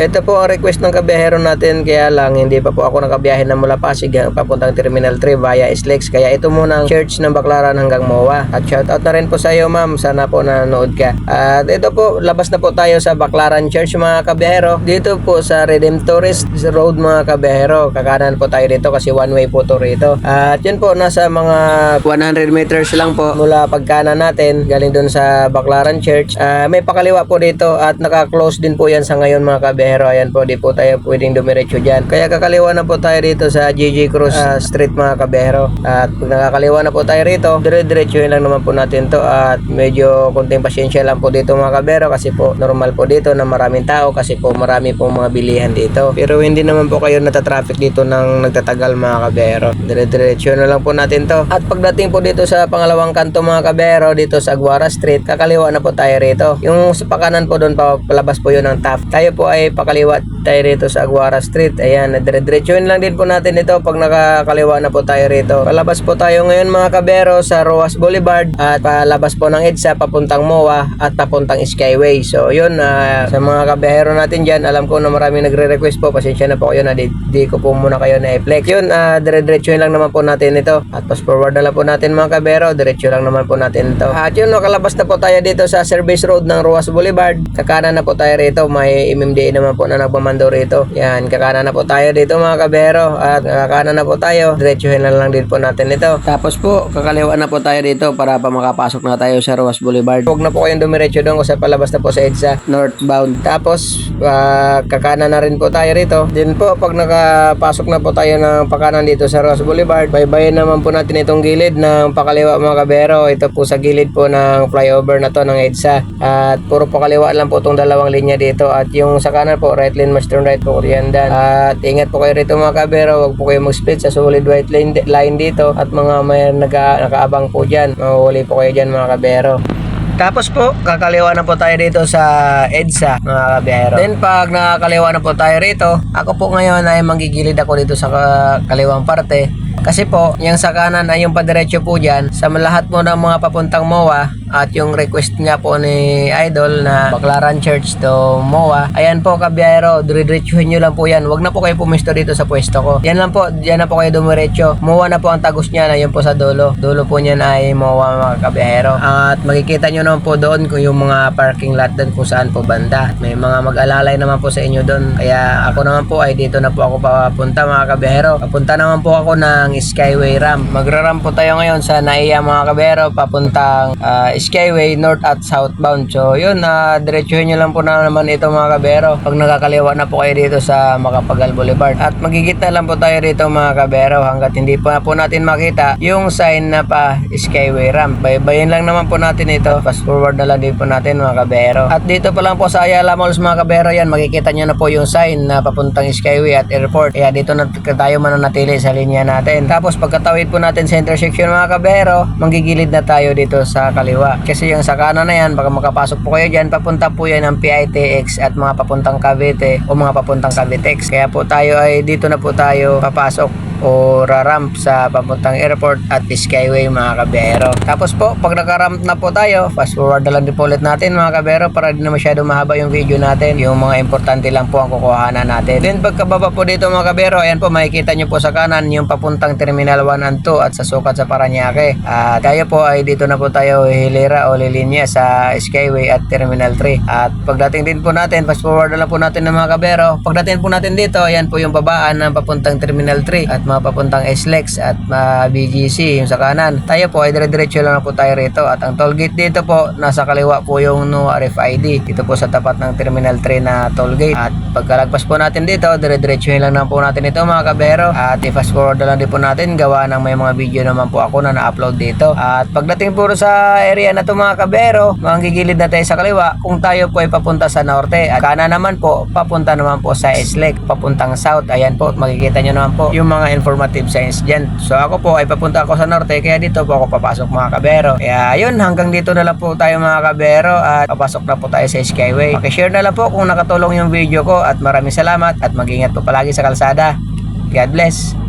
Ito po ang request ng kabiyahero natin, kaya lang hindi pa po ako nakabiyahe na mula Pasig papuntang Terminal 3 via SLEX. Kaya ito muna ang church ng Baclaran hanggang MOA. At shoutout na rin po sa iyo ma'am, sana po nanonood ka. At ito po, labas na po tayo sa Baclaran Church mga kabiyahero. Dito po sa Redemptorist Road mga kabiyahero. Kakanan po tayo dito kasi one way po to rito. At yun po, nasa mga 100 meters lang po mula pagkanan natin galing dun sa Baclaran Church. May pakaliwa po dito at naka-close din po yan sa ngayon mga kabiyahero. Ayan po, di po tayo pwedeng dumiretso dyan. Kaya kakaliwa na po tayo dito sa GG Cruz Street mga kabiyahero. At pag nakakaliwa na po tayo rito, dire-diretsuhin lang naman po natin to. At medyo konting pasyensya lang po dito mga kabiyahero kasi po normal po dito na maraming tao kasi po marami po mga bilihan dito. Pero hindi naman po kayo natatraffic dito ng nagtatagal mga kabiyahero. Dire-diretso na lang po natin to. At pagdating po dito sa pangalawang kanto mga kabiyahero, dito sa Aguara Street, kakaliwa na po tayo rito. Yung sa pakanan po doon, palabas po yun ng Taft. Tayo po ay pakaliwa tayo rito sa Aguara Street. Ayan, dire-diretsuhin lang din po natin ito pag nakakaliwa na po tayo rito. Palabas po tayo ngayon mga kabiyahero sa Roas Boulevard at palabas po ng EDSA papuntang MOA at papuntang Skyway. So yun, sa mga kabiyahero natin dyan, alam ko na marami nagre-request po. Pasensya na po kayo na di ko po muna kayo na-flex. Yun, dire-diretsuhin lang naman po natin ito. At pass forward na lang po natin mga kabiyahero. Diretso lang naman po natin ito. At yun, nakalabas na po tayo dito sa Service Road ng Roas Boulevard. Kakanan na po tayo rito. May MMDA naman po na nagmamando rito. Yan, kakanan na po tayo dito mga kabiyahero. At kakanan na po tayo. Diretsuhin na lang din po natin ito. Tapos po, kakaliwa na po tayo dito para pa makapasok na tayo sa Roas Boulevard. Huwag na po kayong dumiretso doon kasi palabas na po sa EDSA northbound. Tapos, kakanan na rin po tayo rito. Din po, pag nakapasok na po tayo ng pakanan dito sa Roas Boulevard, baybayin naman po natin itong gilid ng pakaliwa mga kabiyahero. Ito po sa gilid po ng flyover na to ng EDSA. At puro pakaliwa lang po itong dalawang linya dito. At yung sa kanan po, right lane must turn right po Kuriandan. At ingat po kayo rito mga kabiyahero. Huwag po kayo mag-speed sa solid white line dito. At mga may nakaabang po dyan. Mahuhuli po kayo dyan mga kabiyahero. Tapos po, kakaliwa na po tayo dito sa EDSA mga kabiyahero. Then pag nakakaliwa na po tayo rito, ako po ngayon ay manggigilid ako dito sa kaliwang parte. Kasi po, yung sa kanan ay yung padiretso po dyan sa lahat mo ng mga papuntang MOA at yung request nga po ni Idol na Baclaran Church to MOA. Ayan po kabiyahero, diretsuhin nyo lang po yan. Huwag na po kayo pumisto dito sa pwesto ko. Yan lang po, yan na po kayo dumiretso. MOA na po ang tagos niya na yun po sa dulo. Dulo po niyan ay MOA mga kabiyahero. At makikita nyo naman po doon kung yung mga parking lot doon kung saan po banda. May mga mag-alalay naman po sa inyo doon. Kaya ako naman po ay dito na po ako papunta mga kabiyahero. Papunta naman po ako ng Skyway ramp. Magra-ramp po tayo ngayon sa NAIA mga kabiyahero papuntang Skyway north at southbound. So yun, diretsuhin nyo lang po na naman ito mga kabiyahero pag nakakaliwa na po kayo dito sa Macapagal Boulevard. At magigit na lang po tayo dito mga kabiyahero hanggat hindi pa po natin makita yung sign na pa Skyway ramp. Baybayin lang naman po natin ito. Fast forward na lang din po natin mga kabiyahero. At dito pa lang po sa Ayala Malls mga kabiyahero, yan makikita nyo na po yung sign na papuntang Skyway at airport. Kaya dito na tayo mananatili sa linya natin. Tapos pagkatawid po natin sa intersection mga kabiyahero, manggigilid na tayo dito sa kaliwa. Kasi yung sa kanan na yan, baka makapasok po kayo dyan, papunta po yan ng PITX at mga papuntang Cavite o mga papuntang Cavitex. Kaya po tayo ay dito na po tayo papasok o raramp sa papuntang airport at Skyway mga kabiyahero. Tapos po, pag nakaramp na po tayo, fast forward na lang din po ulit natin mga kabiyahero para di na masyado mahaba yung video natin. Yung mga importante lang po ang kukuhanan natin. Then pagkababa po dito mga kabiyahero, ayan po makikita nyo po sa kanan yung papuntang Terminal 1 and 2 at sa sukat sa Parañaque. At tayo po ay dito na po tayo hilera o lilinya sa Skyway at Terminal 3. At pagdating din po natin, fast forward na lang po natin ng mga kabiyahero. Pagdating po natin dito, ayan po yung babaan ng papuntang Terminal 3 at mga papuntang SLEX at BGC yung sa kanan. Tayo po ay dire-diretso lang na po tayo rito. At ang toll gate dito po, nasa kaliwa po yung no RFID. Dito po sa tapat ng Terminal 3 na toll gate. At pagkalagpas po natin dito, dire-diretso lang po natin ito mga kabiyahero. At i-fast forward na lang din po natin, gawa ng may mga video naman po ako na na-upload dito. At pagdating po sa area na to mga kabiyahero, manggigilid na tayo sa kaliwa kung tayo po ay papunta sa norte. At kanan naman po, papunta naman po sa SLEX, papuntang south. Ayan po, makikita nyo naman po yung mga informative signs dyan. So ako po ay papunta ako sa norte, kaya dito po ako papasok mga kabiyahero. Kaya yun, hanggang dito na lang po tayo mga kabiyahero at papasok na po tayo sa Skyway. Pakishare na lang po kung nakatulong yung video ko at maraming salamat at mag-ingat po palagi sa kalsada. God bless.